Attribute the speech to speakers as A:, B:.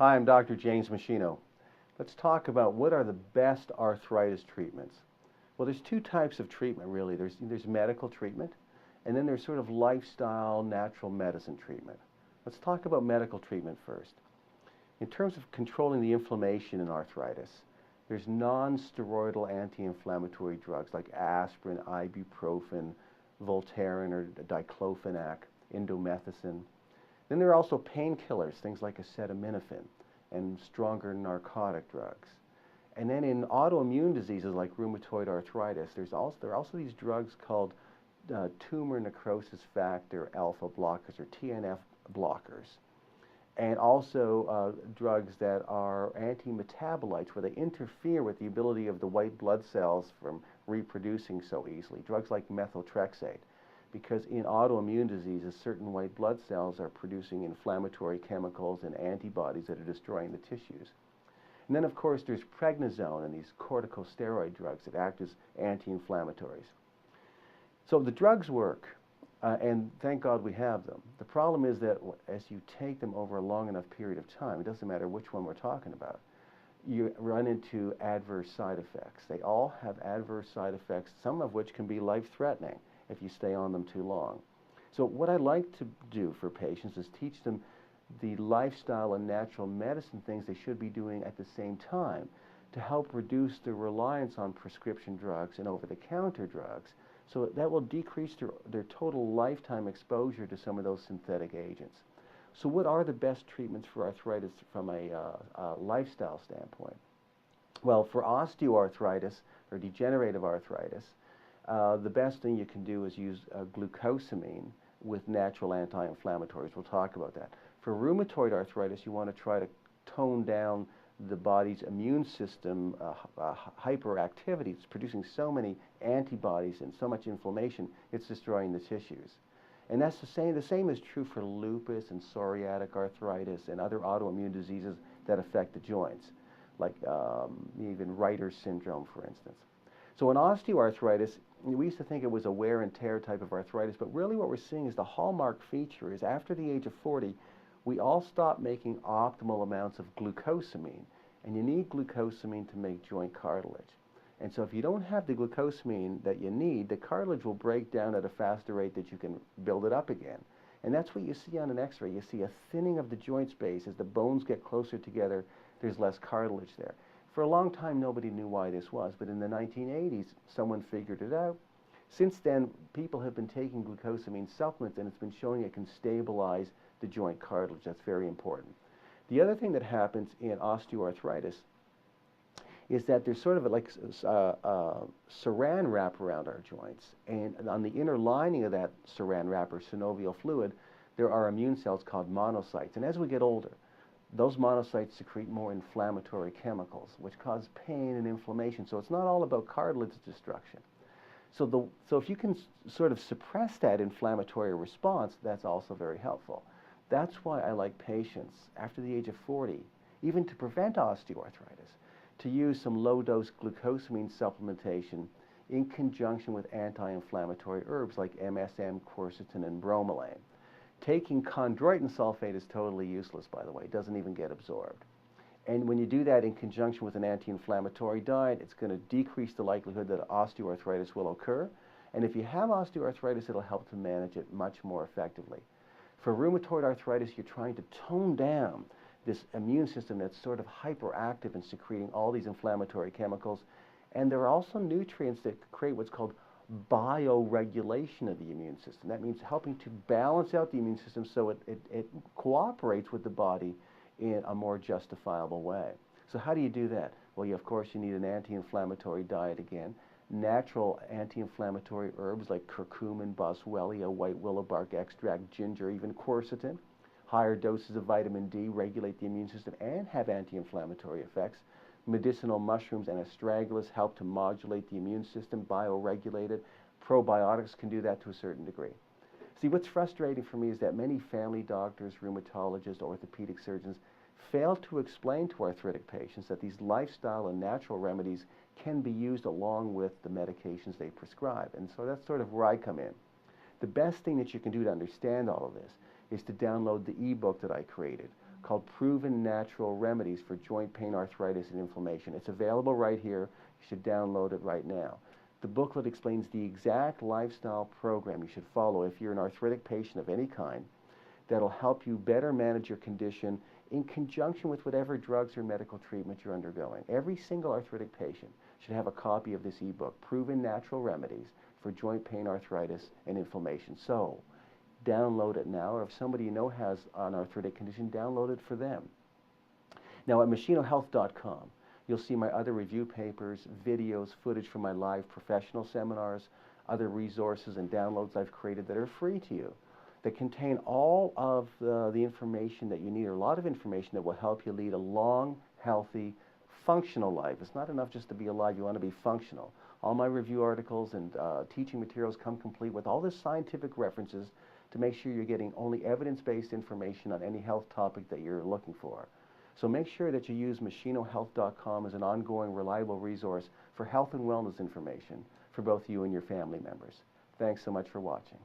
A: Hi, I'm Dr. James Machino. Let's talk about what are the best arthritis treatments. Well, there's two types of treatment really. There's medical treatment, and then there's sort of lifestyle, natural medicine treatment. Let's talk about medical treatment first. In terms of controlling the inflammation in arthritis, there's non-steroidal anti-inflammatory drugs like aspirin, ibuprofen, Voltaren or diclofenac, indomethacin. Then there are also painkillers, things like acetaminophen and stronger narcotic drugs. And then in autoimmune diseases like rheumatoid arthritis, there are also these drugs called tumor necrosis factor alpha blockers or TNF blockers. And also drugs that are anti-metabolites where they interfere with the ability of the white blood cells from reproducing so easily. Drugs like methotrexate. Because in autoimmune diseases, certain white blood cells are producing inflammatory chemicals and antibodies that are destroying the tissues. And then, of course, there's prednisone and these corticosteroid drugs that act as anti-inflammatories. So the drugs work, and thank God we have them. The problem is that as you take them over a long enough period of time, it doesn't matter which one we're talking about, you run into adverse side effects. They all have adverse side effects, some of which can be life-threatening if you stay on them too long. So what I like to do for patients is teach them the lifestyle and natural medicine things they should be doing at the same time to help reduce the reliance on prescription drugs and over-the-counter drugs, so that will decrease their total lifetime exposure to some of those synthetic agents. So what are the best treatments for arthritis from a lifestyle standpoint? Well, for osteoarthritis or degenerative arthritis, the best thing you can do is use glucosamine with natural anti-inflammatories. We'll talk about that. For rheumatoid arthritis, you want to try to tone down the body's immune system hyperactivity. It's producing so many antibodies and so much inflammation, it's destroying the tissues. And that's the same is true for lupus and psoriatic arthritis and other autoimmune diseases that affect the joints, like even Reiter's syndrome, for instance. So in osteoarthritis, we used to think it was a wear and tear type of arthritis, but really what we're seeing is the hallmark feature is after the age of 40, we all stop making optimal amounts of glucosamine, and you need glucosamine to make joint cartilage. And so if you don't have the glucosamine that you need, the cartilage will break down at a faster rate that you can build it up again. And that's what you see on an x-ray. You see a thinning of the joint space. As the bones get closer together, there's less cartilage there. For a long time, nobody knew why this was, but in the 1980s, someone figured it out. Since then, people have been taking glucosamine supplements, and it's been showing it can stabilize the joint cartilage. That's very important. The other thing that happens in osteoarthritis is that there's sort of like saran wrap around our joints, and on the inner lining of that saran wrap, or synovial fluid, there are immune cells called monocytes. And as we get older, those monocytes secrete more inflammatory chemicals, which cause pain and inflammation. So it's not all about cartilage destruction. So if you can sort of suppress that inflammatory response, that's also very helpful. That's why I like patients after the age of 40, even to prevent osteoarthritis, to use some low-dose glucosamine supplementation in conjunction with anti-inflammatory herbs like MSM, quercetin, and bromelain. Taking chondroitin sulfate is totally useless, by the way. It doesn't even get absorbed. And when you do that in conjunction with an anti-inflammatory diet, it's going to decrease the likelihood that osteoarthritis will occur. And if you have osteoarthritis, it'll help to manage it much more effectively. For rheumatoid arthritis, you're trying to tone down this immune system that's sort of hyperactive and secreting all these inflammatory chemicals. And there are also nutrients that create what's called bioregulation of the immune system. That means helping to balance out the immune system so it cooperates with the body in a more justifiable way. So how do you do that? Well, of course, you need an anti-inflammatory diet again. Natural anti-inflammatory herbs like curcumin, boswellia, white willow bark extract, ginger, even quercetin. Higher doses of vitamin D regulate the immune system and have anti-inflammatory effects. Medicinal mushrooms and astragalus help to modulate the immune system, bioregulate it. Probiotics can do that to a certain degree. See, what's frustrating for me is that many family doctors, rheumatologists, orthopedic surgeons fail to explain to arthritic patients that these lifestyle and natural remedies can be used along with the medications they prescribe. And so that's sort of where I come in. The best thing that you can do to understand all of this is to download the ebook that I created, called Proven Natural Remedies for Joint Pain, Arthritis, and Inflammation. It's available right here. You should download it right now. The booklet explains the exact lifestyle program you should follow if you're an arthritic patient of any kind that'll help you better manage your condition in conjunction with whatever drugs or medical treatment you're undergoing. Every single arthritic patient should have a copy of this ebook, Proven Natural Remedies for Joint Pain, Arthritis, and Inflammation. So, download it now, or if somebody you know has an arthritic condition, download it for them. Now at machinohealth.com, you'll see my other review papers, videos, footage from my live professional seminars, other resources and downloads I've created that are free to you, that contain all of the information that you need, or a lot of information that will help you lead a long, healthy, functional life. It's not enough just to be alive, you want to be functional. All my review articles and teaching materials come complete with all the scientific references to make sure you're getting only evidence-based information on any health topic that you're looking for. So make sure that you use machinohealth.com as an ongoing, reliable resource for health and wellness information for both you and your family members. Thanks so much for watching.